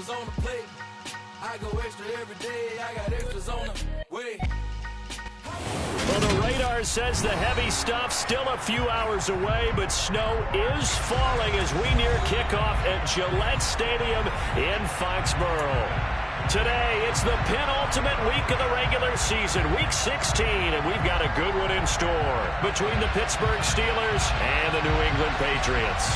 extras on the plate. I go extra every day. I got extras on the way. Well, the radar says the heavy stuff's still a few hours away, but snow is falling as we near kickoff at Gillette Stadium in Foxborough. Today, it's the penultimate week of the regular season, Week 16, and we've got a good one in store between the Pittsburgh Steelers and the New England Patriots.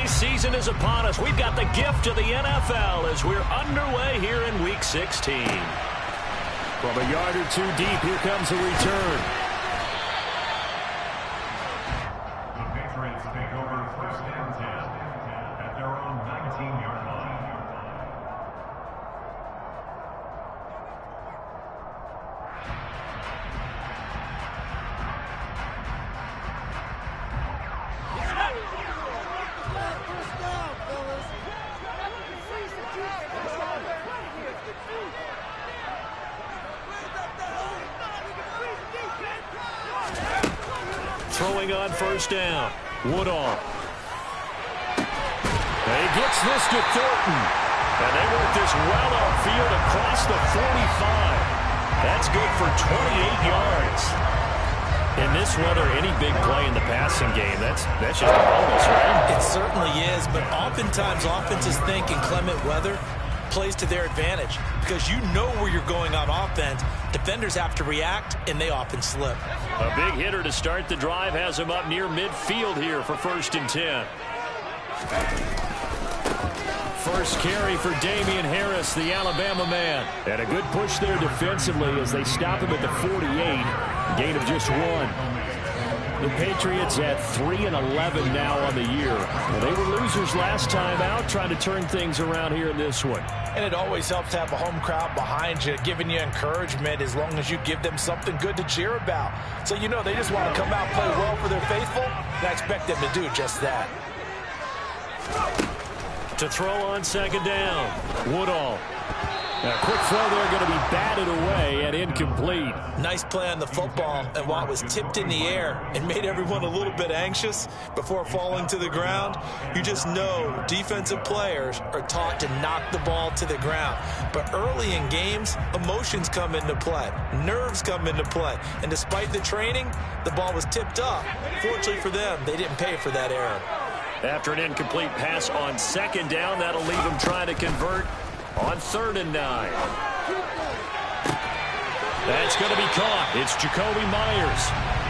Season is upon us. We've got the gift of the NFL as we're underway here in Week 16. From a yard or two deep, here comes a return. The Patriots take over first and 10 at their own 19-yard line. Throwing on first down. Woodall. He gets this to Thornton. And they work this well upfield across the 45. That's good for 28 yards. In this weather, any big play in the passing game, that's just a bonus, right? It certainly is, but oftentimes offenses think in clement weather plays to their advantage because you know where you're going on offense. Defenders have to react, and they often slip. A big hitter to start the drive has him up near midfield here for first and 10. First carry for Damian Harris, the Alabama man. And a good push there defensively as they stop him at the 48. Gain of just one. The Patriots at 3-11 now on the year. Well, they were losers last time out, trying to turn things around here in this one. And it always helps to have a home crowd behind you, giving you encouragement as long as you give them something good to cheer about. So you know they just want to come out and play well for their faithful, and I expect them to do just that. To throw on second down, Woodall. A quick throw there going to be batted away and incomplete. Nice play on the football, and while it was tipped in the air and made everyone a little bit anxious before falling to the ground, you just know defensive players are taught to knock the ball to the ground. But early in games, emotions come into play, nerves come into play, and despite the training, the ball was tipped up. Fortunately for them, they didn't pay for that error. After an incomplete pass on second down, that'll leave them trying to convert on 3rd and 9. That's going to be caught. It's Jacoby Myers.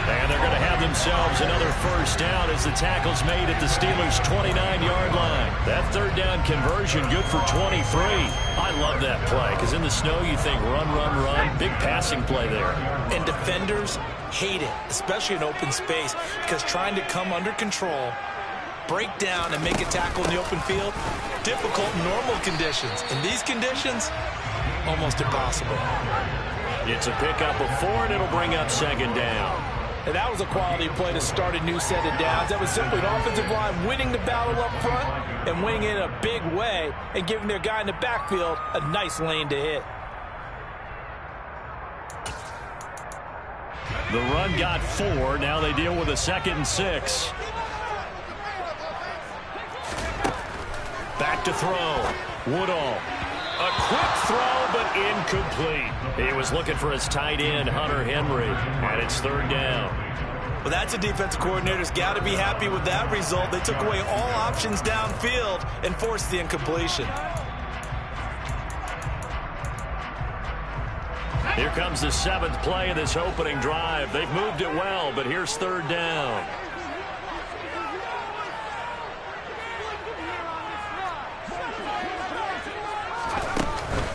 And they're going to have themselves another first down as the tackle's made at the Steelers' 29-yard line. That 3rd down conversion good for 23. I love that play because in the snow you think run, run, run. Big passing play there. And defenders hate it, especially in open space, because trying to come under control, break down and make a tackle in the open field, difficult in normal conditions. In these conditions, almost impossible. It's a pickup of 4, and it'll bring up second down. And that was a quality play to start a new set of downs. That was simply an offensive line winning the battle up front and winning it in a big way and giving their guy in the backfield a nice lane to hit. The run got 4. Now they deal with a 2nd and 6. Back to throw. Woodall. A quick throw, but incomplete. He was looking for his tight end, Hunter Henry, and it's 3rd down. Well, that's a defensive coordinator's got to be happy with that result. They took away all options downfield and forced the incompletion. Here comes the 7th play of this opening drive. They've moved it well, but here's 3rd down.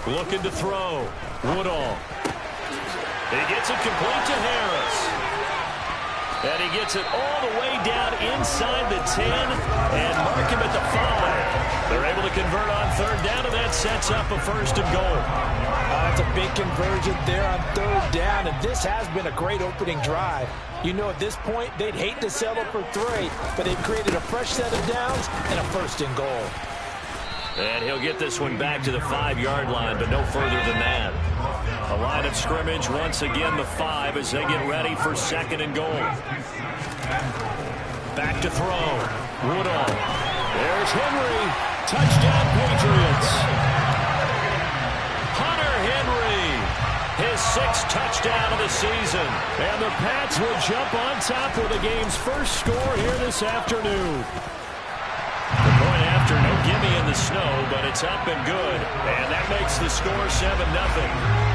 Looking to throw. Woodall. He gets it complete to Harris. And he gets it all the way down inside the 10 and mark him at the 5. They're able to convert on third down, and that sets up a 1st and goal. That's a big conversion there on third down, and this has been a great opening drive. You know, at this point, they'd hate to settle for 3, but they've created a fresh set of downs and a 1st and goal. And he'll get this one back to the 5-yard line, but no further than that. A line of scrimmage, once again the 5 as they get ready for 2nd and goal. Back to throw. Woodall. There's Henry. Touchdown, Patriots. Hunter Henry. His 6th touchdown of the season. And the Pats will jump on top with the game's first score here this afternoon. The point after, no gimme in the snow, but it's up and good. And that makes the score 7-0.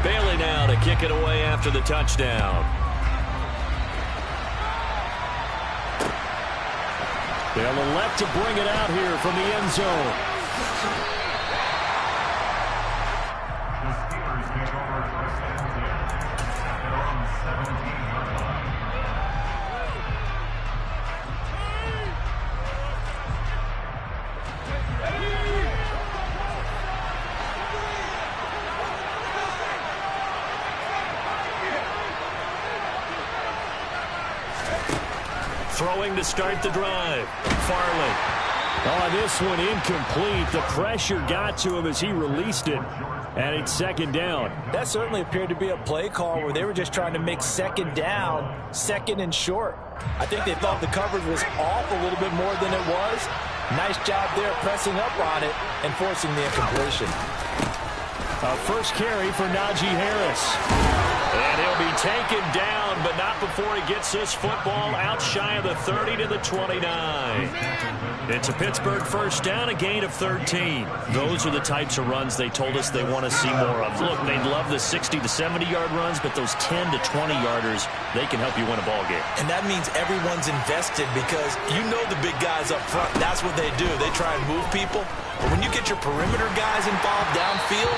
Bailey now to kick it away after the touchdown. They'll elect to bring it out here from the end zone. The Steelers take over 1st and 10 at their own 17-yard line. Throwing to start the drive. Farley. Oh, this one incomplete. The pressure got to him as he released it. And it's 2nd down. That certainly appeared to be a play call where they were just trying to make 2nd down, 2nd and short. I think they thought the coverage was off a little bit more than it was. Nice job there pressing up on it and forcing the incompletion. A first carry for Najee Harris. And he'll be taken down, but not before he gets this football out shy of the 30 to the 29. It's a Pittsburgh first down, a gain of 13. Those are the types of runs they told us they want to see more of. Look, they love the 60 to 70-yard runs, but those 10 to 20-yarders, they can help you win a ball game. And that means everyone's invested because you know the big guys up front, that's what they do. They try and move people. But when you get your perimeter guys involved downfield,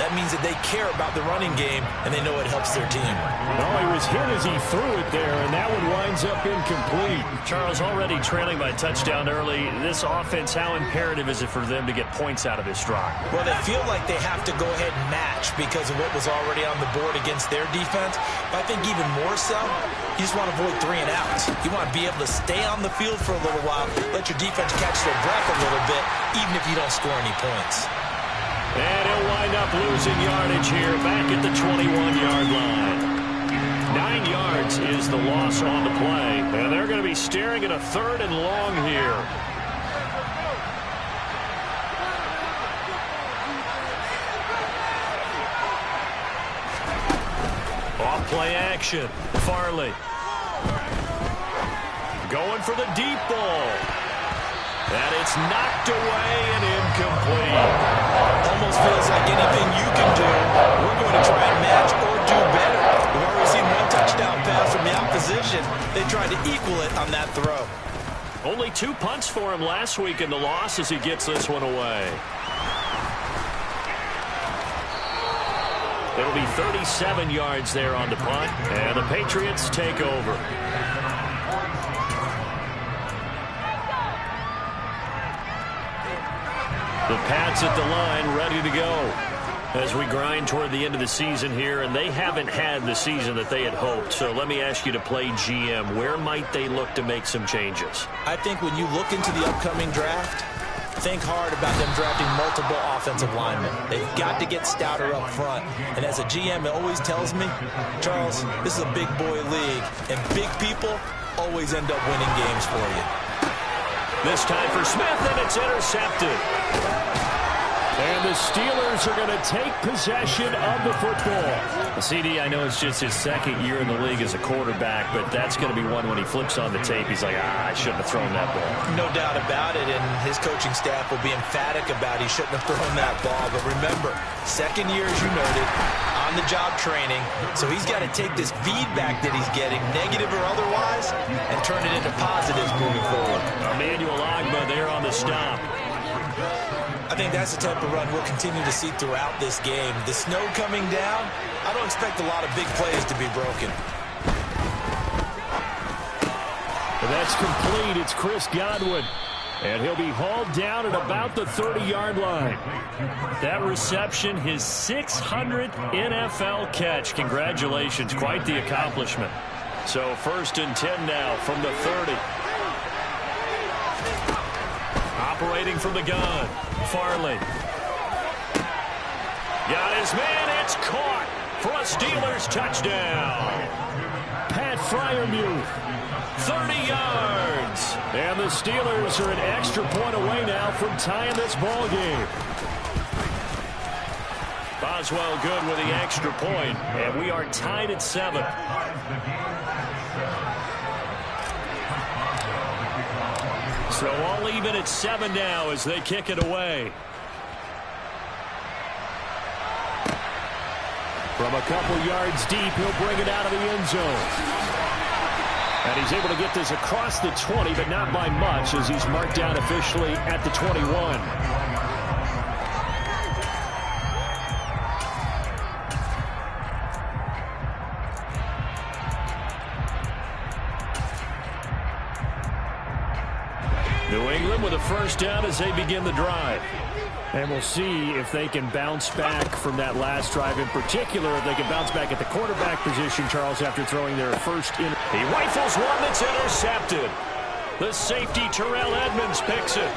that means that they care about the running game, and they know it helps their team. Well, he was hit as he threw it there, and that one winds up incomplete. Charles, already trailing by touchdown early. This offense, how imperative is it for them to get points out of this drive? Well, they feel like they have to go ahead and match because of what was already on the board against their defense. But I think even more so, you just want to avoid 3 and outs. You want to be able to stay on the field for a little while, let your defense catch their breath a little bit, even if you don't score any points. And he'll wind up losing yardage here back at the 21-yard line. 9 yards is the loss on the play. And they're going to be staring at a 3rd and long here. Off play action. Farley. Going for the deep ball. And it's knocked away and incomplete. Almost feels like anything you can do, we're going to try and match or do better. We've already seen 1 touchdown pass from the opposition. They tried to equal it on that throw. Only 2 punts for him last week in the loss as he gets this one away. It'll be 37 yards there on the punt, and the Patriots take over. The Pats at the line, ready to go as we grind toward the end of the season here, and they haven't had the season that they had hoped. So let me ask you to play GM. Where might they look to make some changes? I think when you look into the upcoming draft, think hard about them drafting multiple offensive linemen. They've got to get stouter up front. And as a GM, it always tells me, Charles, this is a big boy league, and big people always end up winning games for you. This time for Smith, and it's intercepted. And the Steelers are going to take possession of the football. CD, I know it's just his 2nd year in the league as a quarterback, but that's going to be one when he flips on the tape. He's like, I shouldn't have thrown that ball. No doubt about it, and his coaching staff will be emphatic about he shouldn't have thrown that ball. But remember, 2nd year, as you noted, on-the-job training, so he's got to take this feedback that he's getting, negative or otherwise, and turn it into positives moving forward. Emmanuel Ogbah there on the stop. I think that's the type of run we'll continue to see throughout this game. The snow coming down, I don't expect a lot of big plays to be broken. That's complete. It's Chris Godwin. And he'll be hauled down at about the 30-yard line. That reception, his 600th NFL catch. Congratulations. Quite the accomplishment. So 1st and 10 now from the 30. Operating from the gun. Farley. Got his man. It's caught for a Steelers touchdown. Pat Freiermuth. 30 yards. And the Steelers are an extra point away now from tying this ball game. Boswell good with the extra point, and we are tied at 7. So all even at 7 now as they kick it away. From a couple yards deep, he'll bring it out of the end zone. And he's able to get this across the 20, but not by much, as he's marked down officially at the 21. New England with a first down as they begin the drive. And we'll see if they can bounce back from that last drive, in particular, if they can bounce back at the quarterback position, Charles, after throwing their first in. He rifles one that's intercepted. The safety, Terrell Edmonds, picks it.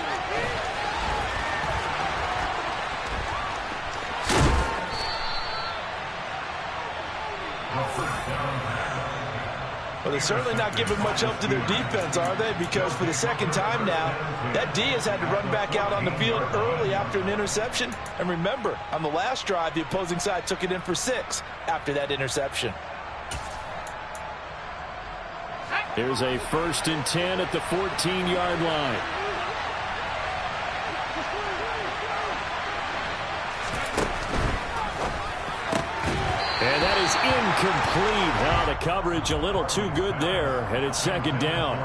Well, they're certainly not giving much help to their defense, are they? Because for the second time now, that D has had to run back out on the field early after an interception. And remember, on the last drive, the opposing side took it in for 6 after that interception. Here's a 1st and 10 at the 14-yard line. And that is incomplete. Now the coverage a little too good there, and it's 2nd down.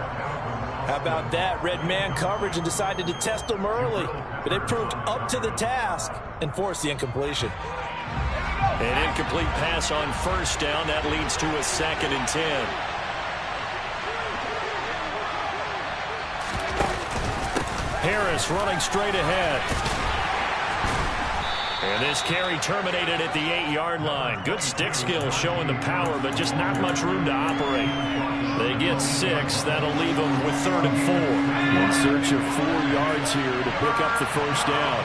How about that? Red man coverage and decided to test them early. But they proved up to the task and forced the incompletion. An incomplete pass on 1st down. That leads to a 2nd and 10. Harris running straight ahead. And this carry terminated at the 8-yard line. Good stick skill showing the power, but just not much room to operate. They get 6. That'll leave them with 3rd and 4. In search of 4 yards here to pick up the 1st down.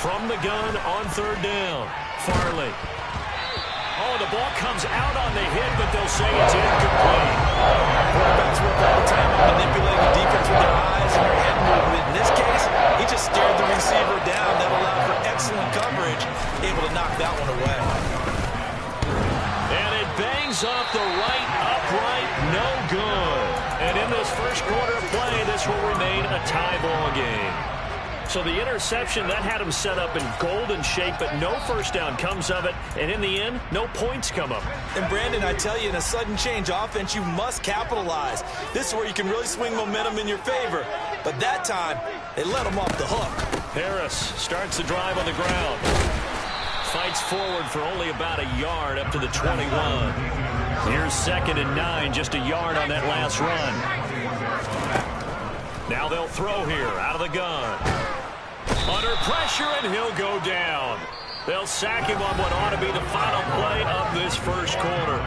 From the gun on 3rd down. Farley. Oh, the ball comes out on the hit, but they'll say it's incomplete. Quarterbacks work all the time on manipulating the defense with their eyes and their head movement. In this case, he just stared the receiver down. That allowed for excellent coverage, able to knock that one away. And it bangs off the right upright, no good. And in this first quarter of play, this will remain a tie ball game. So the interception, that had him set up in golden shape, but no 1st down comes of it. And in the end, no points come of it. And Brandon, I tell you, in a sudden change offense, you must capitalize. This is where you can really swing momentum in your favor. But that time, they let him off the hook. Harris starts the drive on the ground. Fights forward for only about a yard up to the 21. Here's 2nd and 9, just a yard on that last run. Now they'll throw here out of the gun. Under pressure, and he'll go down. They'll sack him on what ought to be the final play of this first quarter.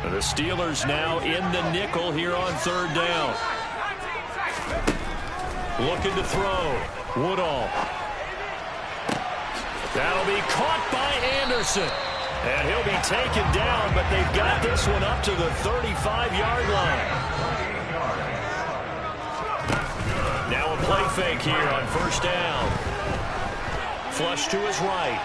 The Steelers now in the nickel here on 3rd down. Looking to throw. Woodall. That'll be caught by Anderson. And he'll be taken down, but they've got this one up to the 35-yard line. Now a play fake here on 1st down. Flush to his right.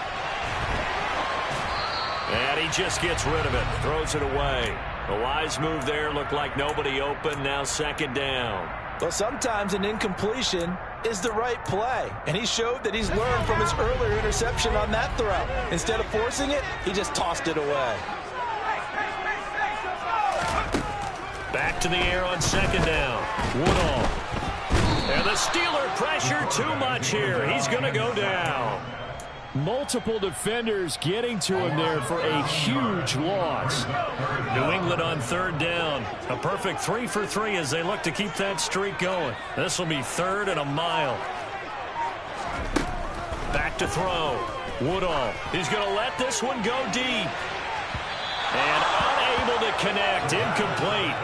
And he just gets rid of it. Throws it away. A wise move there. Looked like nobody open. Now 2nd down. Well, sometimes an incompletion is the right play. And he showed that he's learned from his earlier interception on that throw. Instead of forcing it, he just tossed it away. Back to the air on second down. Woodall. And the Steeler pressure too much here. He's going to go down. Multiple defenders getting to him there for a huge loss. New England on third down. A perfect 3 for 3 as they look to keep that streak going. This will be 3rd and a mile. Back to throw. Woodall. He's going to let this one go deep. And unable to connect. Incomplete.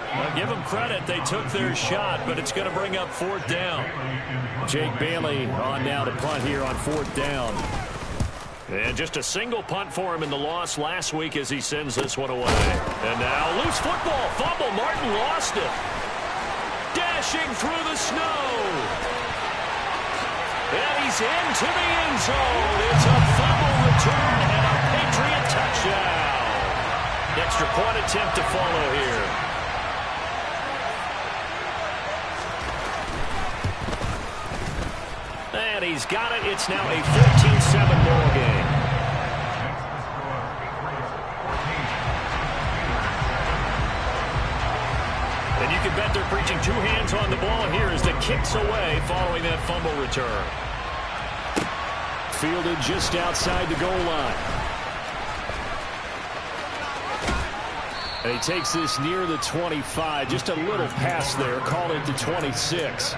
Well, give them credit. They took their shot, but it's going to bring up 4th down. Jake Bailey on now to punt here on 4th down. And just a single punt for him in the loss last week as he sends this one away. And now loose football. Fumble. Martin lost it. Dashing through the snow. And he's into the end zone. It's a fumble return and a Patriot touchdown. Extra point attempt to follow here. And he's got it. It's now a 14-7 ball game. And you can bet they're preaching 2 hands on the ball here as the kick's away following that fumble return. Fielded just outside the goal line. And he takes this near the 25. Just a little pass there. Call it the 26.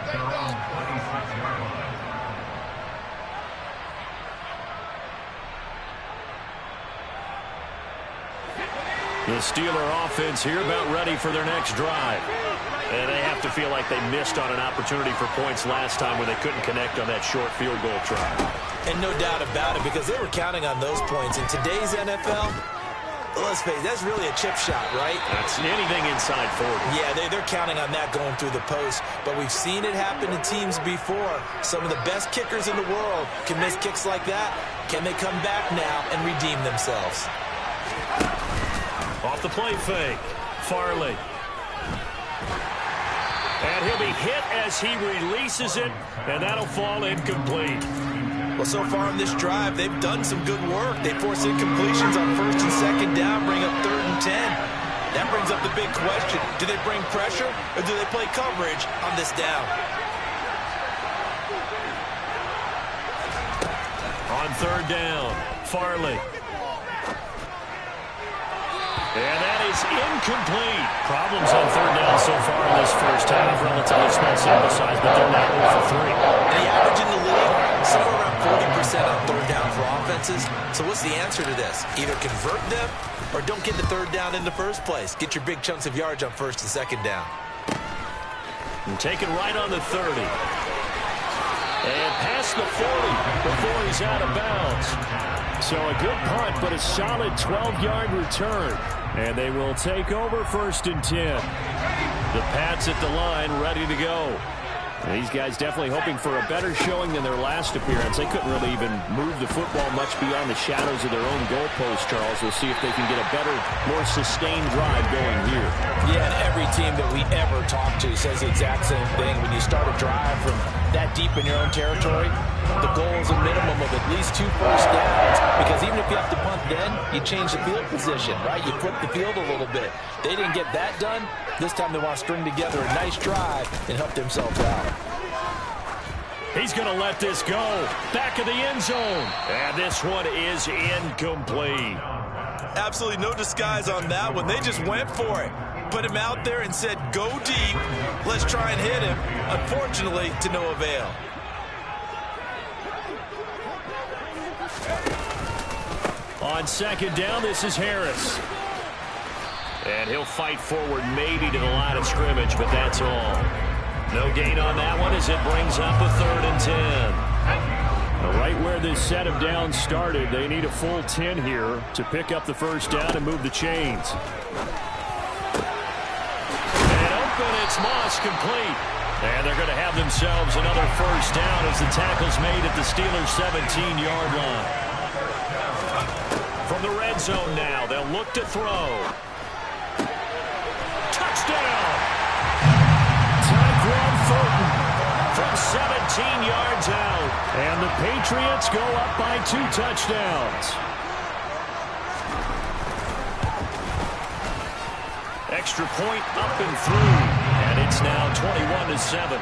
The Steeler offense here about ready for their next drive. And they have to feel like they missed on an opportunity for points last time when they couldn't connect on that short field goal try. And no doubt about it, because they were counting on those points. In today's NFL, let's face it, that's really a chip shot, right? That's anything inside 40. Yeah, they're counting on that going through the post. But we've seen it happen to teams before. Some of the best kickers in the world can miss kicks like that. Can they come back now and redeem themselves? Off the play fake. Farley. And he'll be hit as he releases it, and that'll fall incomplete. Well, so far in this drive, they've done some good work. They force incompletions on 1st and 2nd down, bring up 3rd and 10. That brings up the big question. Do they bring pressure, or do they play coverage on this down? On 3rd down, Farley. And that is incomplete. Problems on 3rd down so far in this first half. Relatively small sample size, but they're now 0 for 3. The average in the league, somewhere around 40% on 3rd down for offenses. So what's the answer to this? Either convert them or don't get the 3rd down in the first place. Get your big chunks of yards on 1st and 2nd down. And take it right on the 30. And past the 40 before he's out of bounds. So a good punt, but a solid 12-yard return. And they will take over 1st and 10. The Pats at the line, ready to go. And these guys definitely hoping for a better showing than their last appearance. They couldn't really even move the football much beyond the shadows of their own goalpost, Charles. We'll see if they can get a better, more sustained drive going here. Yeah, and every team that we ever talk to says the exact same thing. When you start a drive from that deep in your own territory, the goal is a minimum of at least 2 first downs, because even if you have to punt then, you change the field position, right? You flip the field a little bit. They didn't get that done. This time they want to string together a nice drive and help themselves out. He's going to let this go. Back of the end zone. And this one is incomplete. Absolutely no disguise on that one. They just went for it. Put him out there and said, go deep. Let's try and hit him. Unfortunately, to no avail. On 2nd down, this is Harris. And he'll fight forward maybe to the line of scrimmage, but that's all. No gain on that one as it brings up a 3rd and 10. Now, right where this set of downs started, they need a full 10 here to pick up the 1st down and move the chains. And open, it's Moss, complete. And they're going to have themselves another 1st down as the tackle's made at the Steelers' 17-yard line. From the red zone now, they'll look to throw. Touchdown! Tyquan Thornton from 17 yards out. And the Patriots go up by 2 touchdowns. Extra point up and through. And it's now 21-7.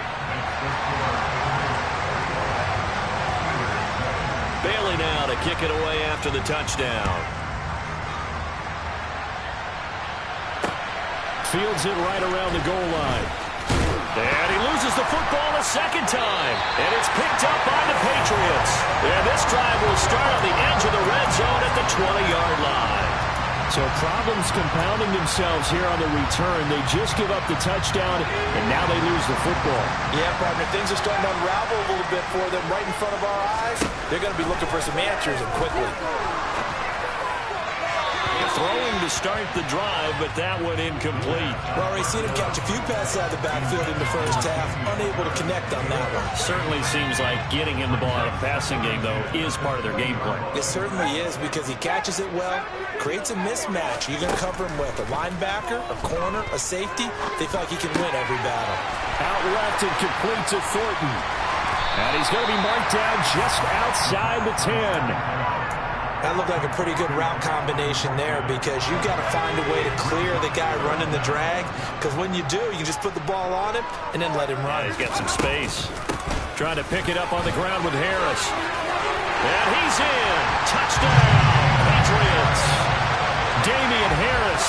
Bailey now to kick it away after the touchdown. Fields it right around the goal line. And he loses the football a second time. And it's picked up by the Patriots. And this drive will start on the edge of the red zone at the 20-yard line. So problems compounding themselves here on the return. They just give up the touchdown, and now they lose the football. Yeah, partner, things are starting to unravel a little bit for them right in front of our eyes. They're going to be looking for some answers, and quickly. Throwing to start the drive, but that one incomplete. Well, we've seen him catch a few passes out of the backfield in the first half, unable to connect on that one. Certainly seems like getting him the ball out of the passing game, though, is part of their game plan. It certainly is, because he catches it well, creates a mismatch. You're going to cover him with a linebacker, a corner, a safety. They feel like he can win every battle. Out left and complete to Thornton. And he's going to be marked down just outside the 10. That looked like a pretty good route combination there, because you've got to find a way to clear the guy running the drag, because when you do, you just put the ball on him and then let him run. Yeah, he's got some space. Trying to pick it up on the ground with Harris. And he's in. Touchdown, Patriots. Damian Harris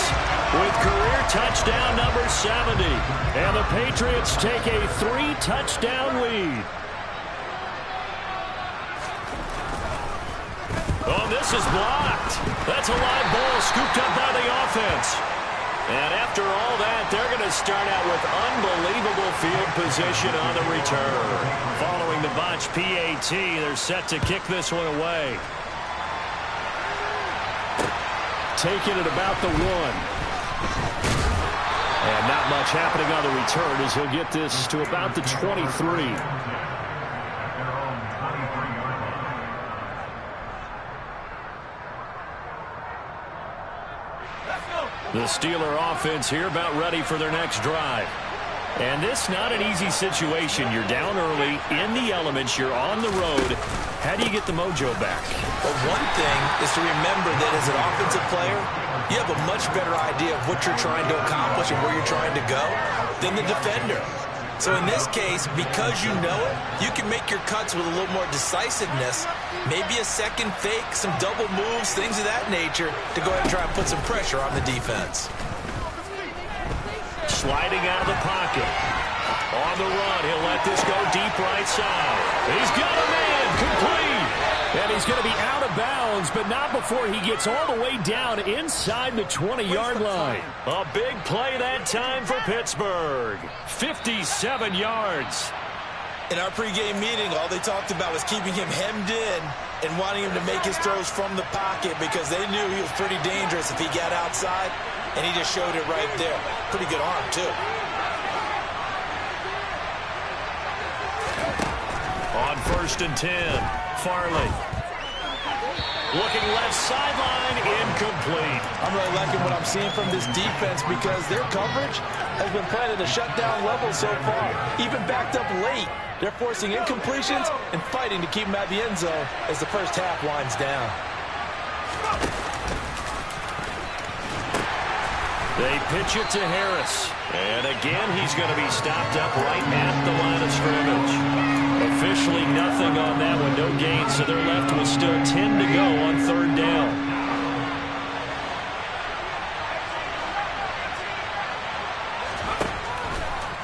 with career touchdown number 70. And the Patriots take a 3-touchdown lead. Oh, this is blocked. That's a live ball scooped up by the offense. And after all that, they're going to start out with unbelievable field position on the return. Following the botch PAT, they're set to kick this one away. Taking it about the 1. And not much happening on the return as he'll get this to about the 23. The Steeler offense here about ready for their next drive. And this not an easy situation. You're down early, in the elements, you're on the road. How do you get the mojo back? Well, one thing is to remember that as an offensive player, you have a much better idea of what you're trying to accomplish and where you're trying to go than the defender. So in this case, because you know it, you can make your cuts with a little more decisiveness, maybe a second fake, some double moves, things of that nature, to go ahead and try and put some pressure on the defense. Sliding out of the pocket. On the run, he'll let this go deep right side. He's got a man, complete. And he's going to be out of bounds, but not before he gets all the way down inside the 20-yard line. A big play that time for Pittsburgh. 57 yards. In our pregame meeting, all they talked about was keeping him hemmed in and wanting him to make his throws from the pocket, because they knew he was pretty dangerous if he got outside, and he just showed it right there. Pretty good arm, too. On 1st and 10, Farley. Looking left sideline, incomplete. I'm really liking what I'm seeing from this defense, because their coverage has been playing at a shutdown level so far. Even backed up late, they're forcing incompletions and fighting to keep them out of the end zone as the first half winds down. They pitch it to Harris. And again, he's going to be stopped up right at the line of scrimmage. Officially nothing on that one, no gain, so they're left with still 10 to go on 3rd down.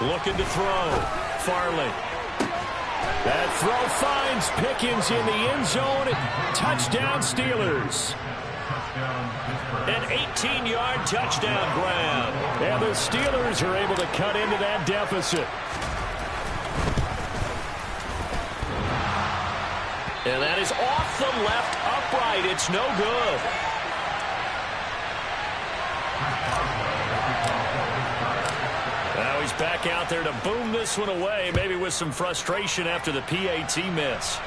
Looking to throw. Farley. That throw finds Pickens in the end zone. Touchdown, Steelers. An 18-yard touchdown grab. And the Steelers are able to cut into that deficit. And that is off the left upright. It's no good. Now he's back out there to boom this one away, maybe with some frustration after the PAT miss.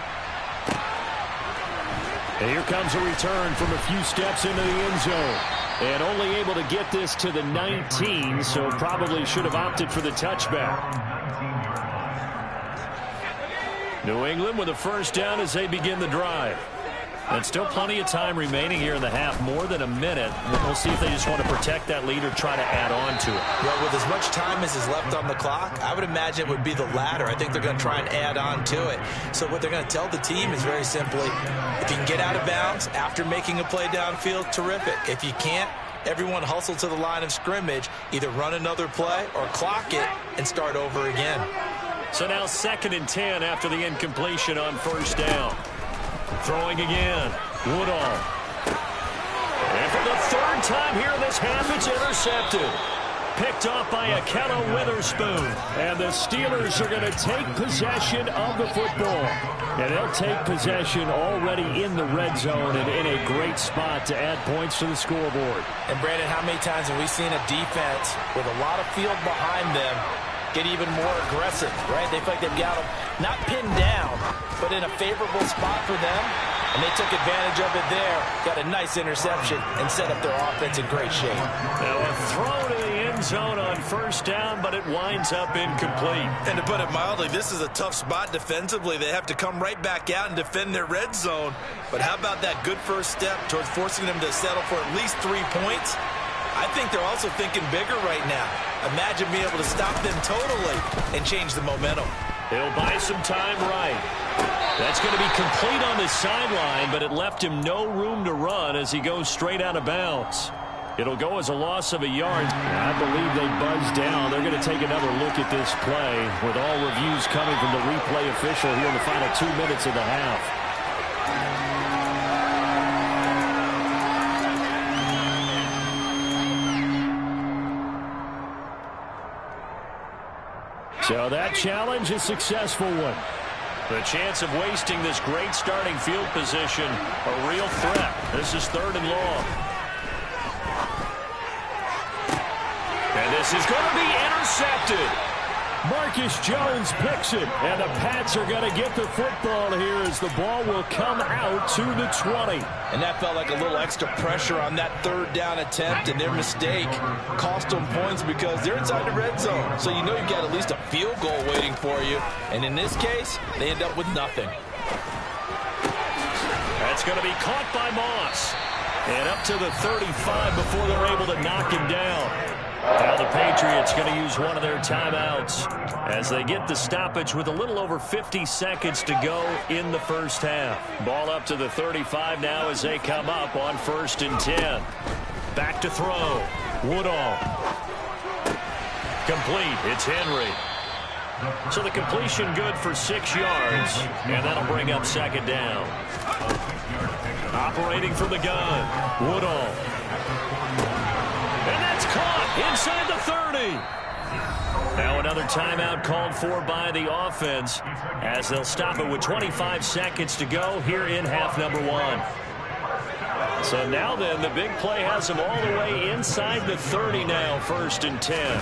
And here comes a return from a few steps into the end zone. And only able to get this to the 19, so probably should have opted for the touchback. New England with a 1st down as they begin the drive. And still plenty of time remaining here in the half, more than a minute. We'll see if they just want to protect that lead or try to add on to it. Well, with as much time as is left on the clock, I would imagine it would be the latter. I think they're going to try and add on to it. So what they're going to tell the team is very simply, if you can get out of bounds after making a play downfield, terrific. If you can't, everyone hustle to the line of scrimmage, either run another play or clock it and start over again. So now 2nd and 10 after the incompletion on 1st down. Throwing again, Woodall. And for the 3rd time here in this half, it's intercepted. Picked off by Akello Witherspoon. And the Steelers are going to take possession of the football. And they'll take possession already in the red zone and in a great spot to add points to the scoreboard. And Brandon, how many times have we seen a defense with a lot of field behind them get even more aggressive, right? They feel like they've got them not pinned down, but in a favorable spot for them, and they took advantage of it there, got a nice interception, and set up their offense in great shape. Now a throw to the end zone on 1st down, but it winds up incomplete. And to put it mildly, this is a tough spot defensively. They have to come right back out and defend their red zone. But how about that good first step towards forcing them to settle for at least 3 points? I think they're also thinking bigger right now. Imagine being able to stop them totally and change the momentum. He'll buy some time right. That's going to be complete on the sideline, but it left him no room to run as he goes straight out of bounds. It'll go as a loss of a yard. I believe they buzzed down. They're going to take another look at this play with all reviews coming from the replay official here in the final 2 minutes of the half. So that challenge is a successful one. The chance of wasting this great starting field position, a real threat. This is 3rd and long. And this is going to be intercepted. Marcus Jones picks it, and the Pats are going to get the football here as the ball will come out to the 20. And that felt like a little extra pressure on that 3rd down attempt, and their mistake cost them points because they're inside the red zone. So you know you've got at least a field goal waiting for you. And in this case, they end up with nothing. That's going to be caught by Moss. And up to the 35 before they're able to knock him down. Now the Patriots going to use one of their timeouts as they get the stoppage with a little over 50 seconds to go in the 1st half. Ball up to the 35 now as they come up on 1st and 10. Back to throw. Woodall. Complete. It's Henry. So the completion good for 6 yards, and that'll bring up 2nd down. Operating from the gun. Woodall. And that's caught inside the 30. Now another timeout called for by the offense as they'll stop it with 25 seconds to go here in half number 1. So now then, the big play has them all the way inside the 30 now, 1st and 10.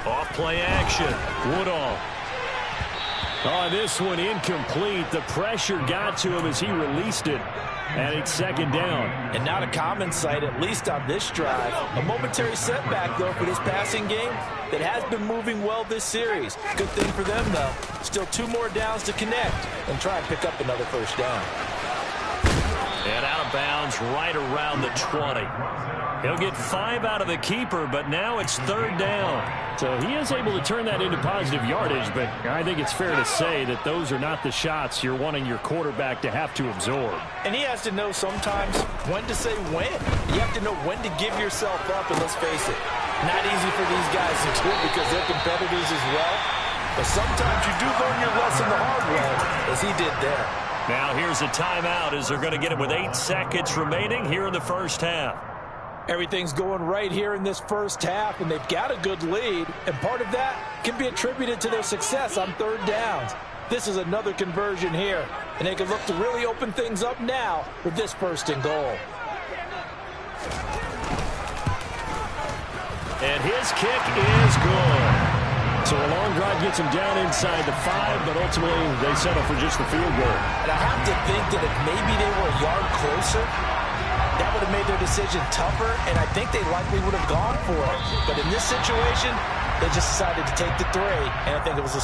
Off play action. Woodall. Oh, this one incomplete. The pressure got to him as he released it. And it's 2nd down. And not a common sight, at least on this drive. A momentary setback, though, for this passing game that has been moving well this series. Good thing for them, though. Still 2 more downs to connect and try and pick up another 1st down. And out of bounds right around the 20. He'll get 5 out of the keeper, but now it's 3rd down. So he is able to turn that into positive yardage, but I think it's fair to say that those are not the shots you're wanting your quarterback to have to absorb. And he has to know sometimes when to say when. You have to know when to give yourself up, and let's face it, not easy for these guys to do because they're competitors as well. But sometimes you do learn your lesson the hard way, as he did there. Now here's a timeout as they're going to get it with 8 seconds remaining here in the 1st half. Everything's going right here in this 1st half, and they've got a good lead, and part of that can be attributed to their success on 3rd downs. This is another conversion here, and they can look to really open things up now with this 1st and goal. And his kick is good. So a long drive gets him down inside the 5, but ultimately they settle for just the field goal. And I have to think that if maybe they were a yard closer, that would have made their decision tougher, and I think they likely would have gone for it. But in this situation, they just decided to take the 3, and I think it was a...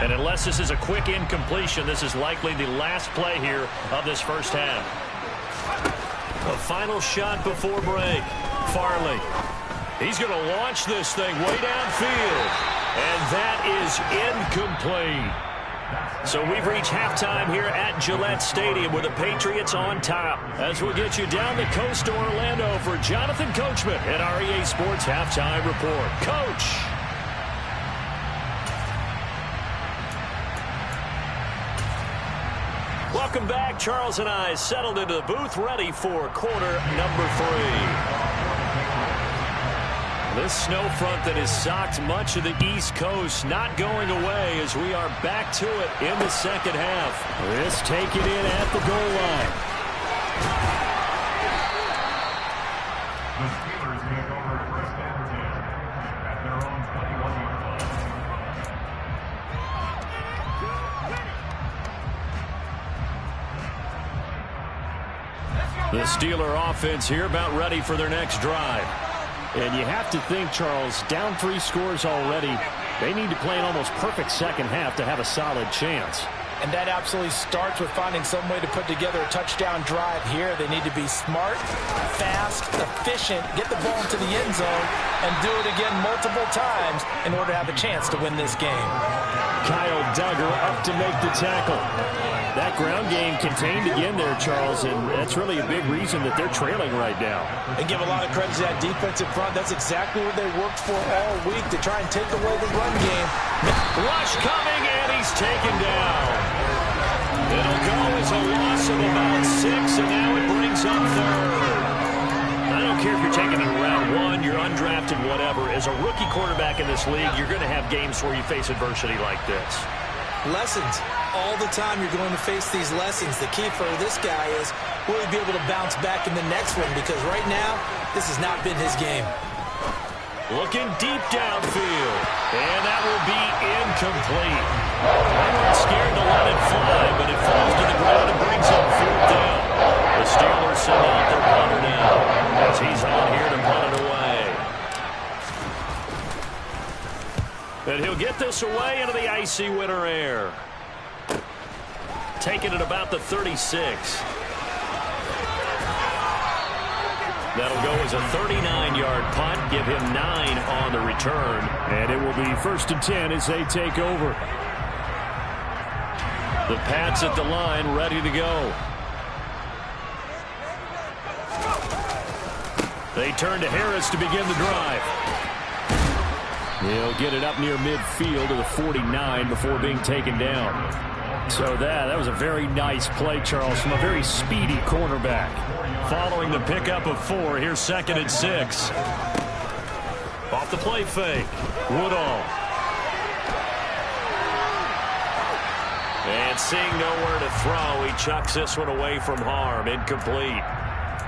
And unless this is a quick incompletion, this is likely the last play here of this first half. A final shot before break. Farley. He's going to launch this thing way downfield. And that is incomplete. So we've reached halftime here at Gillette Stadium with the Patriots on top. As we'll get you down the coast to Orlando for Jonathan Coachman at our EA Sports Halftime Report. Coach. Welcome back. Charles and I settled into the booth ready for quarter number 3. This snow front that has socked much of the East Coast not going away as we are back to it in the second half. This taken in at the goal line. The Steelers take over first and 10 at their own 21-yard line. The Steeler offense here about ready for their next drive. And you have to think, Charles, down 3 scores already. They need to play an almost perfect second half to have a solid chance. And that absolutely starts with finding some way to put together a touchdown drive here. They need to be smart, fast, efficient, get the ball into the end zone, and do it again multiple times in order to have a chance to win this game. Kyle Duggar up to make the tackle. That ground game contained again there, Charles, and that's really a big reason that they're trailing right now. And give a lot of credit to that defensive front. That's exactly what they worked for all week, to try and take away the run game. Rush coming, and he's taken down. It'll go as a loss of about 6, and now it brings up third. I don't care if you're taking it in round 1, you're undrafted, whatever. As a rookie quarterback in this league, you're going to have games where you face adversity like this. Lessons. All the time you're going to face these lessons. The key for this guy is will he be able to bounce back in the next one, because right now this has not been his game. Looking deep downfield, and that will be incomplete. They weren't scared to let it fly, but it falls to the ground and brings up 4th down. The Steelers send out their punter now as he's on here to punt it away. And he'll get this away into the icy winter air. Taking it about the 36. That'll go as a 39-yard punt. Give him 9 on the return. And it will be 1st and 10 as they take over. The Pats at the line, ready to go. They turn to Harris to begin the drive. He'll get it up near midfield to the 49 before being taken down. So that was a very nice play, Charles, from a very speedy cornerback. Following the pickup of 4, here's 2nd and 6. Off the play fake, Woodall. And seeing nowhere to throw, he chucks this one away from harm. Incomplete.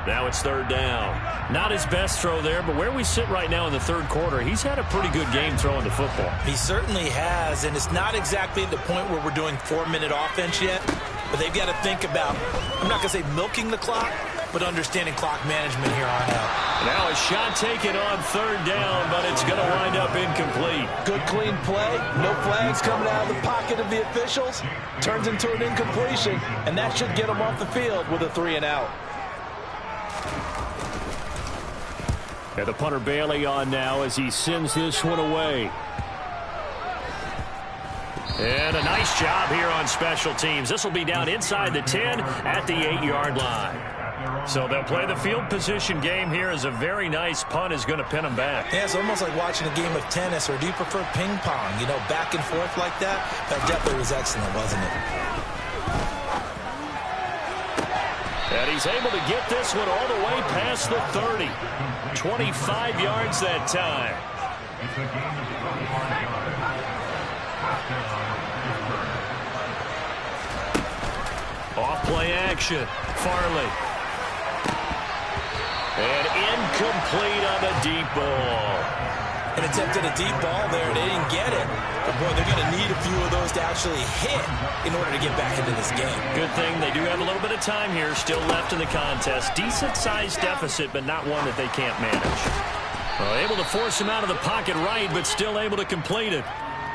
Now it's 3rd down. Not his best throw there, but where we sit right now in the 3rd quarter, he's had a pretty good game throwing the football. He certainly has, and it's not exactly at the point where we're doing 4-minute offense yet, but they've got to think about, I'm not going to say milking the clock, but understanding clock management here on out. Now a shot taken on 3rd down, but it's going to wind up incomplete. Good clean play, no flags coming out of the pocket of the officials, turns into an incompletion, and that should get him off the field with a 3-and-out. And the punter Bailey on now as he sends this one away. And a nice job here on special teams. This will be down inside the 10 at the 8-yard line. So they'll play the field position game here as a very nice punt is going to pin them back. Yeah, it's almost like watching a game of tennis, or do you prefer ping pong? You know, back and forth like that? That definitely was excellent, wasn't it? And he's able to get this one all the way past the 30. 25 yards that time. It's a game of 25 yards. Off play action. Farley. And incomplete on the deep ball. An attempt at a deep ball there. They didn't get it. But, boy, they're going to need a few of those to actually hit in order to get back into this game. Good thing they do have a little bit of time here still left in the contest. Decent-sized deficit, but not one that they can't manage. Able to force him out of the pocket right, but still able to complete it.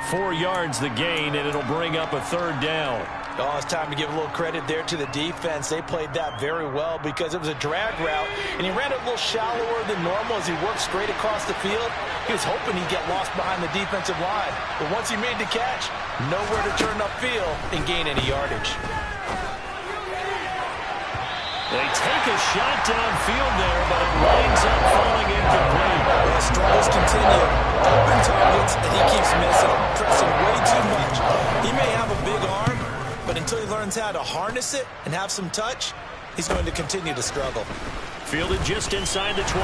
4 yards the gain, and it'll bring up a 3rd down. Oh, it's time to give a little credit there to the defense. They played that very well because it was a drag route, and he ran it a little shallower than normal as he worked straight across the field. He was hoping he'd get lost behind the defensive line, but once he made the catch, nowhere to turn upfield and gain any yardage. They take a shot downfield there, but it lines up falling incomplete. Well, struggles continue. Open targets, and he keeps missing, pressing way too much. He may have a big arm, but until he learns how to harness it and have some touch, he's going to continue to struggle. Fielded just inside the 20.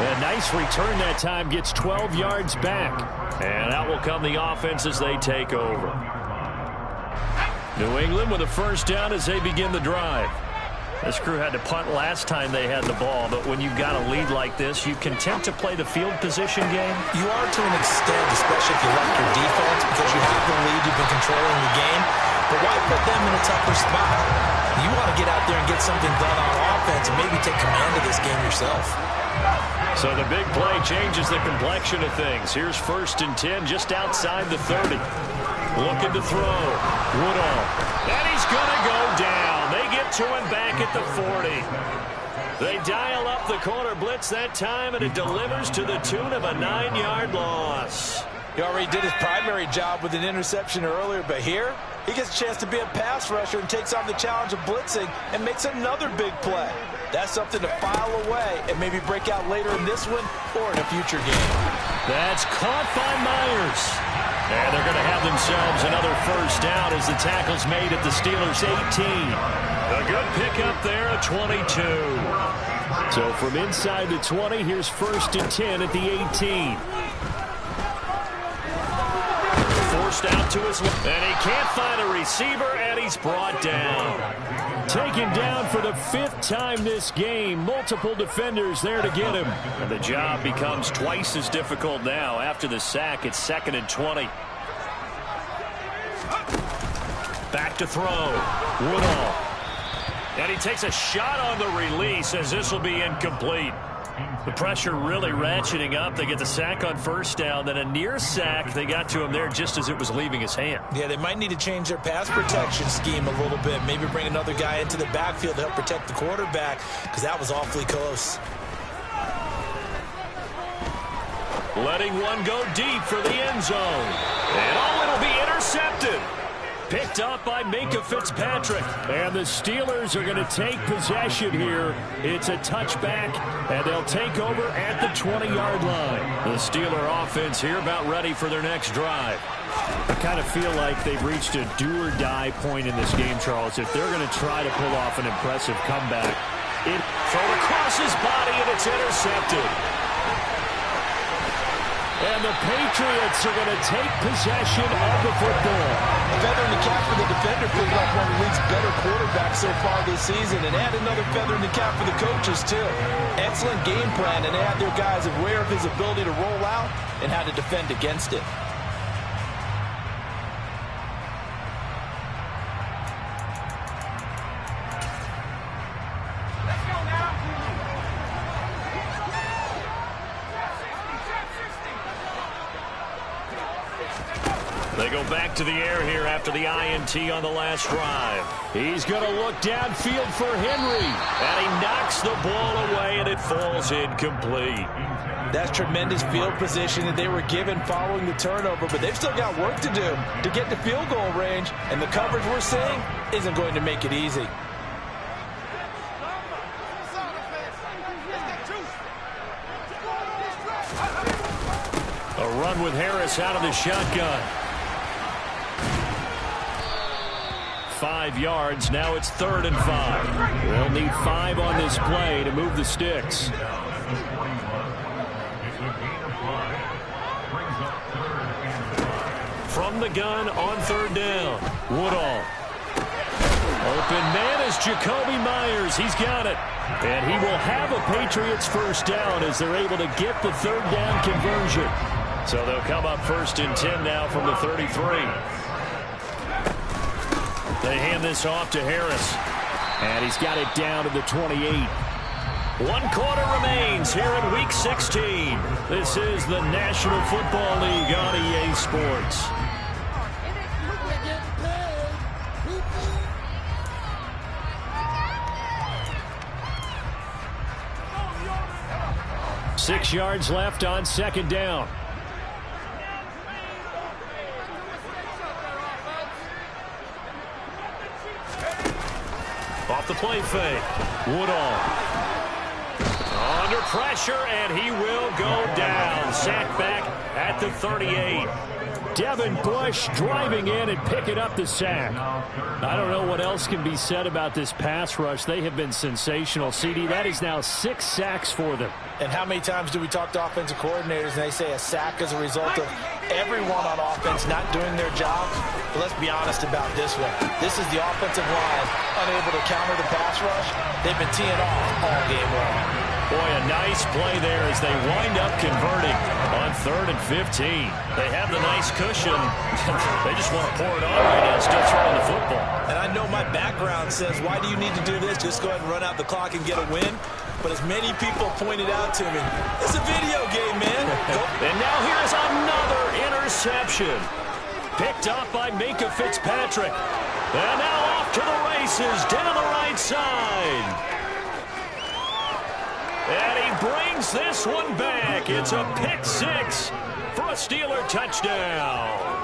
A nice return that time, gets 12 yards back. And out will come the offense as they take over. New England with a 1st down as they begin the drive. This crew had to punt last time they had the ball, but when you've got a lead like this, you content to play the field position game? You are to an extent, especially if you like your defense, because you have the lead, you've been controlling the game. But why put them in a tougher spot? You want to get out there and get something done on offense and maybe take command of this game yourself. So the big play changes the complexion of things. Here's 1st and 10 just outside the 30. Looking to throw. Woodall. And he's going to go down. They get to him back at the 40. They dial up the corner blitz that time, and it delivers to the tune of a 9-yard loss. He already did his primary job with an interception earlier, but here he gets a chance to be a pass rusher and takes on the challenge of blitzing and makes another big play. That's something to file away and maybe break out later in this one or in a future game. That's caught by Myers. And they're going to have themselves another 1st down as the tackle's made at the Steelers' 18. A good pickup there, a 22. So from inside the 20, here's 1st and 10 at the 18. Forced out to his left, and he can't find a receiver, and he's brought down. Taken down for the 5th time this game. Multiple defenders there to get him. And the job becomes twice as difficult now. After the sack, it's 2nd and 20. Back to throw. Woodall. And he takes a shot on the release as this will be incomplete. The pressure really ratcheting up. They get the sack on 1st down, then a near sack. They got to him there just as it was leaving his hand. Yeah, they might need to change their pass protection scheme a little bit. Maybe bring another guy into the backfield to help protect the quarterback, because that was awfully close. Letting one go deep for the end zone. And it'll be intercepted. Picked up by Minkah Fitzpatrick. And the Steelers are going to take possession here. It's a touchback, and they'll take over at the 20-yard line. The Steeler offense here about ready for their next drive. I kind of feel like they've reached a do-or-die point in this game, Charles. If they're going to try to pull off an impressive comeback, thrown across his body, and it's intercepted. And the Patriots are going to take possession of the football. Feather in the cap for the defender, picking up one of the league's better quarterbacks so far this season, and add another feather in the cap for the coaches, too. Excellent game plan, and they had their guys aware of his ability to roll out and how to defend against it. They go back to the air here after the INT on the last drive. He's going to look downfield for Henry. And he knocks the ball away, and it falls incomplete. That's tremendous field position that they were given following the turnover, but they've still got work to do to get to field goal range, and the coverage we're seeing isn't going to make it easy. A run with Harris out of the shotgun. 5 yards. Now it's 3rd and 5. They'll need 5 on this play to move the sticks. From the gun on 3rd down. Woodall. Open man is Jacoby Myers. He's got it. And he will have a Patriots 1st down as they're able to get the 3rd down conversion. So they'll come up 1st and 10 now from the 33. They hand this off to Harris. And he's got it down to the 28. 1 quarter remains here in Week 16. This is the National Football League on EA Sports. Six yards left on second down. Off the play fake. Woodall. Under pressure, and he will go down. Sacked back at the 38. Devin Bush driving in and picking up the sack. I don't know what else can be said about this pass rush. They have been sensational. CD, that is now 6 sacks for them. And how many times do we talk to offensive coordinators and they say a sack is a result of everyone on offense not doing their job? But let's be honest about this one. This is the offensive line unable to counter the pass rush. They've been teeing off all game long. Boy, a nice play there as they wind up converting on 3rd and 15. They have the nice cushion. They just want to pour it on right now and still throwing the football. And I know my background says, why do you need to do this? Just go ahead and run out the clock and get a win. But as many people pointed out to me, it's a video game, man. And now here's another interception. Picked up by Minka Fitzpatrick. And now off to the races down the right side. And he brings this one back. It's a pick 6 for a Steeler touchdown.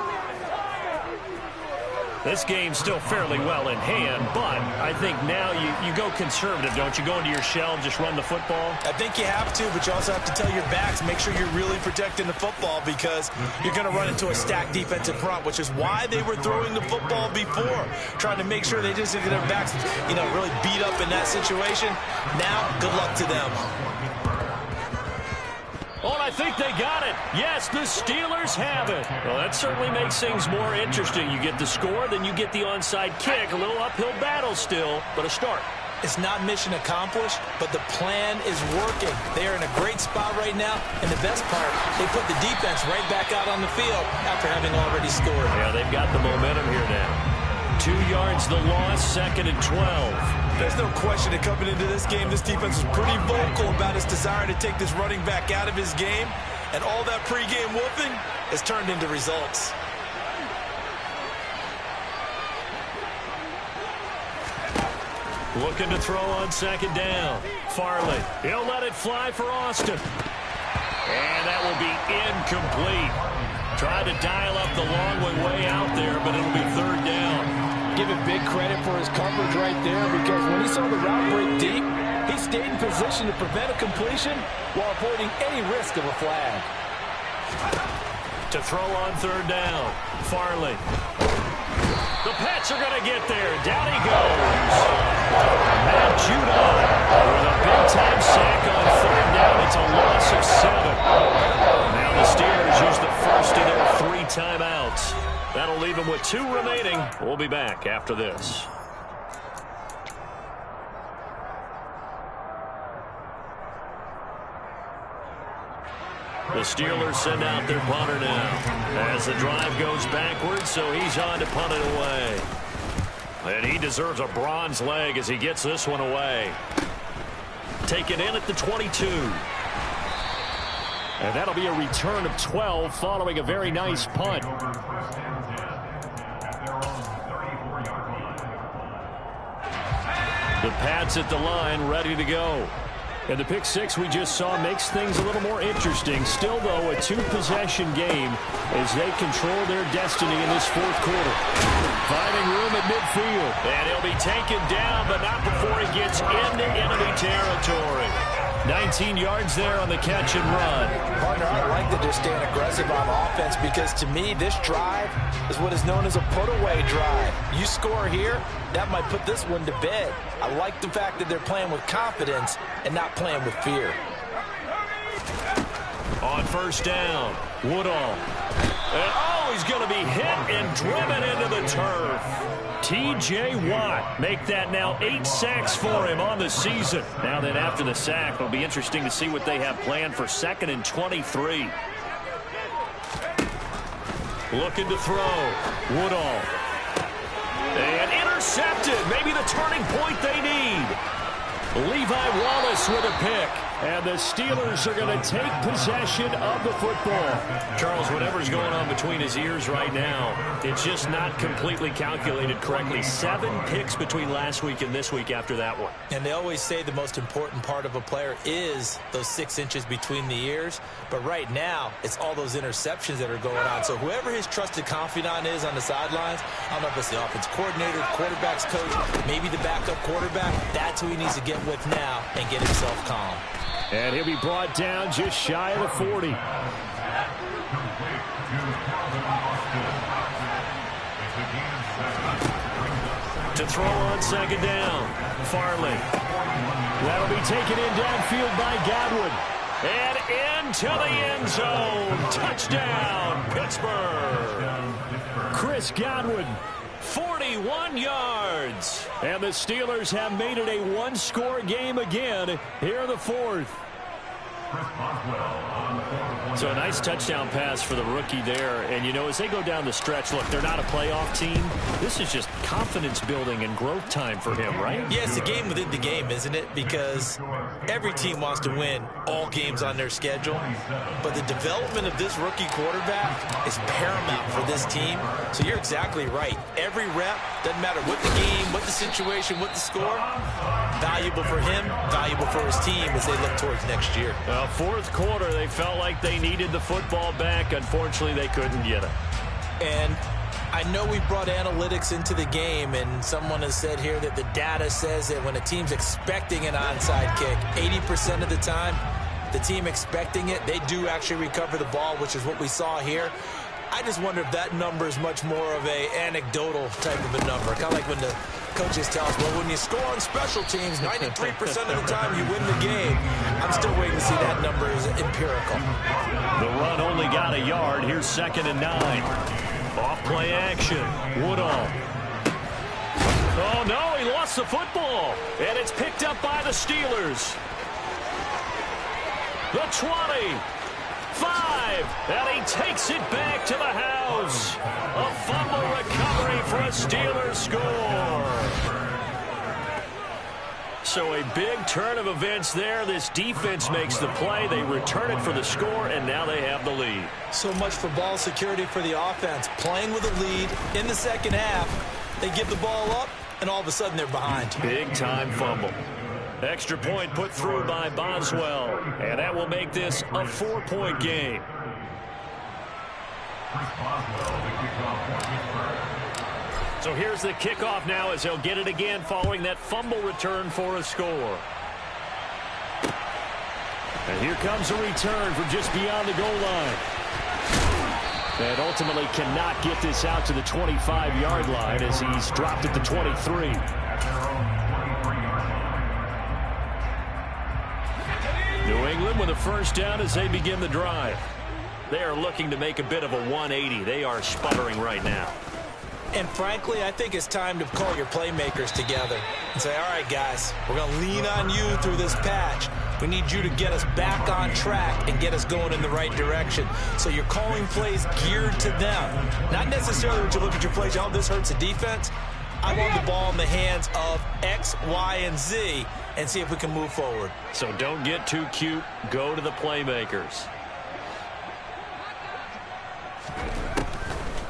This game's still fairly well in hand, but I think now you go conservative, don't you? Go into your shell and just run the football? I think you have to, but you also have to tell your backs, make sure you're really protecting the football because you're going to run into a stacked defensive front, which is why they were throwing the football before, trying to make sure they just get their backs, really beat up in that situation. Now, good luck to them. Oh, I think they got it. Yes, the Steelers have it. Well, that certainly makes things more interesting. You get the score, then you get the onside kick. A little uphill battle still, but a start. It's not mission accomplished, but the plan is working. They are in a great spot right now, and the best part, they put the defense right back out on the field after having already scored. Yeah, they've got the momentum here now. 2 yards the loss, 2nd and 12. There's no question that coming into this game, this defense was pretty vocal about its desire to take this running back out of his game, and all that pregame whooping has turned into results. Looking to throw on 2nd down. Farley, he'll let it fly for Austin. And that will be incomplete. Tried to dial up the long way out there, but it'll be 3rd down. Give him big credit for his coverage right there because when he saw the route break deep, he stayed in position to prevent a completion while avoiding any risk of a flag. To throw on 3rd down, Farley. The Pats are going to get there. Down he goes. Matt Judon with a big-time sack on 3rd down. It's a loss of 7. Now the Steelers use the first of their 3 timeouts. That'll leave them with 2 remaining. We'll be back after this. The Steelers send out their punter now as the drive goes backwards, so he's on to punt it away. And he deserves a bronze leg as he gets this one away. Take it in at the 22. And that'll be a return of 12 following a very nice punt. The Pats at the line, ready to go. And the pick 6 we just saw makes things a little more interesting. Still, though, a 2-possession game as they control their destiny in this 4th quarter. Finding room at midfield. And he'll be taken down, but not before he gets into enemy territory. 19 yards there on the catch and run. Partner, I like that they're staying aggressive on offense because to me, this drive is what is known as a put-away drive. You score here, that might put this one to bed. I like the fact that they're playing with confidence and not playing with fear. On 1st down, Woodall. And oh, he's going to be hit and driven into the turf. T.J. Watt make that now 8 sacks for him on the season. Now then, after the sack, it'll be interesting to see what they have planned for 2nd and 23. Looking to throw. Woodall. And intercepted. Maybe the turning point they need. Levi Wallace with a pick. And the Steelers are going to take possession of the football. Charles, whatever's going on between his ears right now, it's just not completely calculated correctly. 7 picks between last week and this week after that one. And they always say the most important part of a player is those 6 inches between the ears. But right now, it's all those interceptions that are going on. So whoever his trusted confidant is on the sidelines, I don't know if it's the offense coordinator, quarterback's coach, maybe the backup quarterback, that's who he needs to get with now and get himself calm. And he'll be brought down just shy of the 40. To throw on second down, Farley. That'll be taken in downfield by Godwin. And into the end zone. Touchdown, Pittsburgh. Chris Godwin, 41 yards. And the Steelers have made it a one-score game again here in the fourth. So a nice touchdown pass for the rookie there. And, you know, as they go down the stretch, look, they're not a playoff team. This is just confidence building and growth time for him, right? Yeah, it's a game within the game, isn't it? Because every team wants to win all games on their schedule. But the development of this rookie quarterback is paramount for this team. So you're exactly right. Every rep, doesn't matter what the game, what the situation, what the score, valuable for him, valuable for his team as they look towards next year. Fourth quarter, they felt like they needed the football back. Unfortunately, they couldn't get it. And I know we brought analytics into the game, and someone has said here that the data says that when a team's expecting an onside kick, 80% of the time, the team expecting it, they do actually recover the ball, which is what we saw here. I just wonder if that number is much more of a anecdotal type of a number. Kind of like when the coaches tell us, well, when you score on special teams, 93% of the time you win the game. I'm still waiting to see that number is empirical. The run only got a yard. Here's 2nd and 9. Off play action. Woodall. Oh, no, he lost the football. And it's picked up by the Steelers. The 20. 5, and he takes it back to the house. A fumble recovery for a Steelers score. So a big turn of events there. This defense makes the play. They return it for the score, and now they have the lead. So much for ball security for the offense. Playing with a lead in the second half. They give the ball up, and all of a sudden they're behind. Big-time fumble. Extra point put through by Boswell, and that will make this a 4-point game. So here's the kickoff now as they'll get it again following that fumble return for a score. And here comes a return from just beyond the goal line. And ultimately cannot get this out to the 25-yard line as he's dropped at the 23. New England with a first down as they begin the drive. They are looking to make a bit of a 180. They are sputtering right now. And frankly, I think it's time to call your playmakers together and say, all right, guys, we're going to lean on you through this patch. We need you to get us back on track and get us going in the right direction. So you're calling plays geared to them. Not necessarily when you look at your plays, oh, this hurts the defense. I want the ball in the hands of X, Y, and Z and see if we can move forward. So don't get too cute. Go to the playmakers.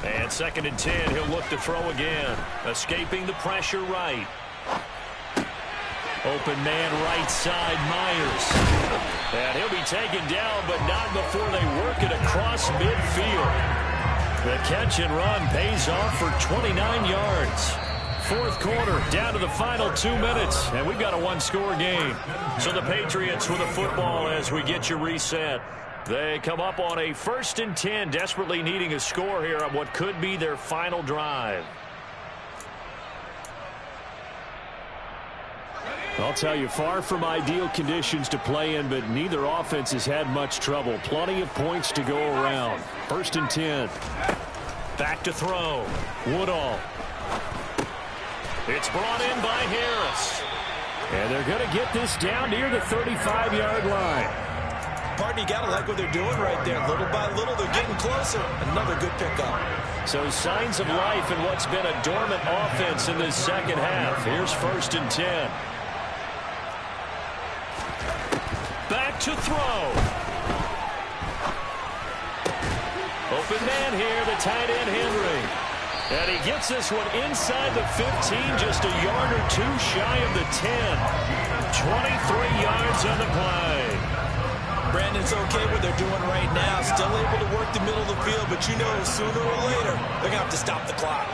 And 2nd and 10, he'll look to throw again. Escaping the pressure right. Open man right side, Myers. And he'll be taken down, but not before they work it across midfield. The catch and run pays off for 29 yards. Fourth quarter, down to the final 2 minutes, and we've got a one-score game. So the Patriots with the football as we get you reset. They come up on a 1st and 10, desperately needing a score here on what could be their final drive. I'll tell you, far from ideal conditions to play in, but neither offense has had much trouble. Plenty of points to go around. 1st and 10. Back to throw. Woodall. It's brought in by Harris. And they're going to get this down near the 35-yard line. Partner, you got to like what they're doing right there. Little by little, they're getting closer. Another good pickup. So signs of life in what's been a dormant offense in this second half. Here's 1st and 10. back to throw. Open man here, the tight end Henry. And he gets this one inside the 15, just a yard or two shy of the 10. 23 yards on the play. Brandon's okay what they're doing right now. Still able to work the middle of the field, but you know sooner or later they're going to have to stop the clock.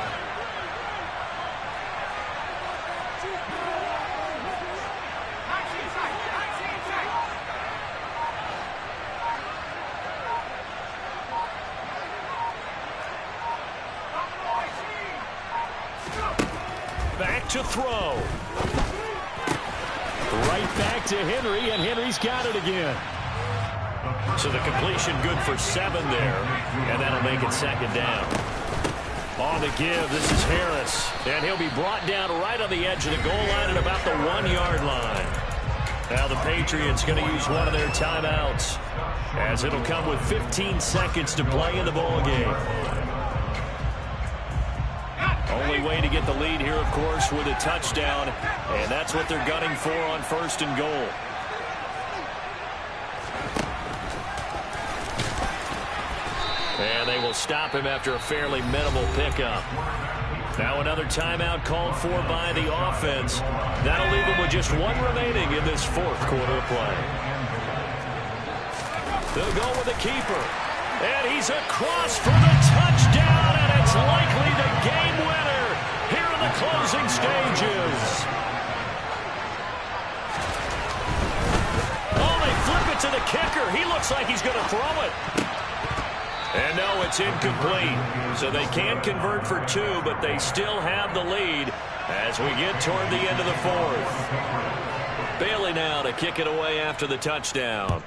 Back to throw. Right back to Henry, and Henry's got it again. So the completion good for 7 there, and that'll make it second down. On the give, this is Harris, and he'll be brought down right on the edge of the goal line at about the 1-yard line. Now the Patriots going to use one of their timeouts, as it'll come with 15 seconds to play in the ball game. Only way to get the lead here, of course, with a touchdown, and that's what they're gunning for on 1st and goal. And they will stop him after a fairly minimal pickup. Now another timeout called for by the offense. That'll leave him with just 1 remaining in this 4th quarter of play. They'll go with the keeper. And he's across for the touchdown, and it's likely the game winner here in the closing stages. Oh, they flip it to the kicker. He looks like he's going to throw it. And no, it's incomplete. So they can convert for 2, but they still have the lead as we get toward the end of the 4th. Bailey now to kick it away after the touchdown.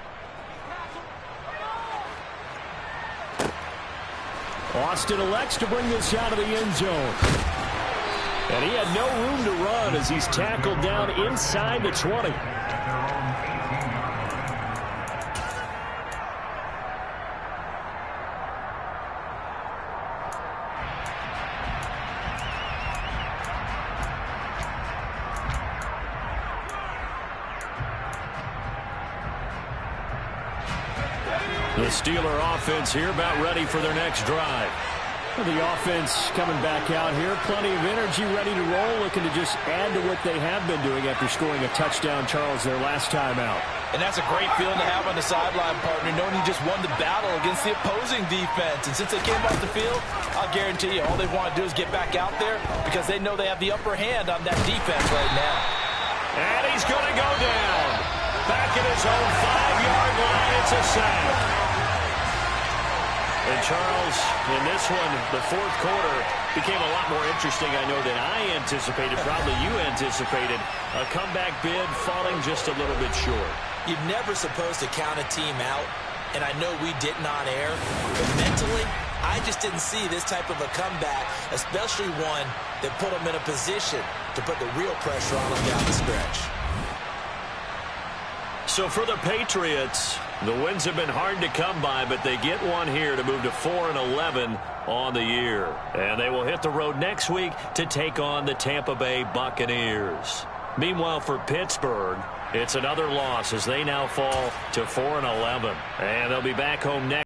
Austin elects to bring this out of the end zone. And he had no room to run as he's tackled down inside the 20. The Steeler offense here about ready for their next drive. The offense coming back out here. Plenty of energy, ready to roll, looking to just add to what they have been doing after scoring a touchdown, Charles, their last time out. And that's a great feeling to have on the sideline, partner, knowing you just won the battle against the opposing defense. And since they came off the field, I'll guarantee you all they want to do is get back out there because they know they have the upper hand on that defense right now. And he's going to go down. Back at his own 5-yard line, it's a sack. And Charles, in this one, the 4th quarter became a lot more interesting, I know, than I anticipated, probably you anticipated. A comeback bid falling just a little bit short. You're never supposed to count a team out, and I know we didn't on air, but mentally, I just didn't see this type of a comeback, especially one that put them in a position to put the real pressure on them down the stretch. So for the Patriots, the wins have been hard to come by, but they get one here to move to 4-11 on the year. And they will hit the road next week to take on the Tampa Bay Buccaneers. Meanwhile, for Pittsburgh, it's another loss as they now fall to 4-11. And they'll be back home next.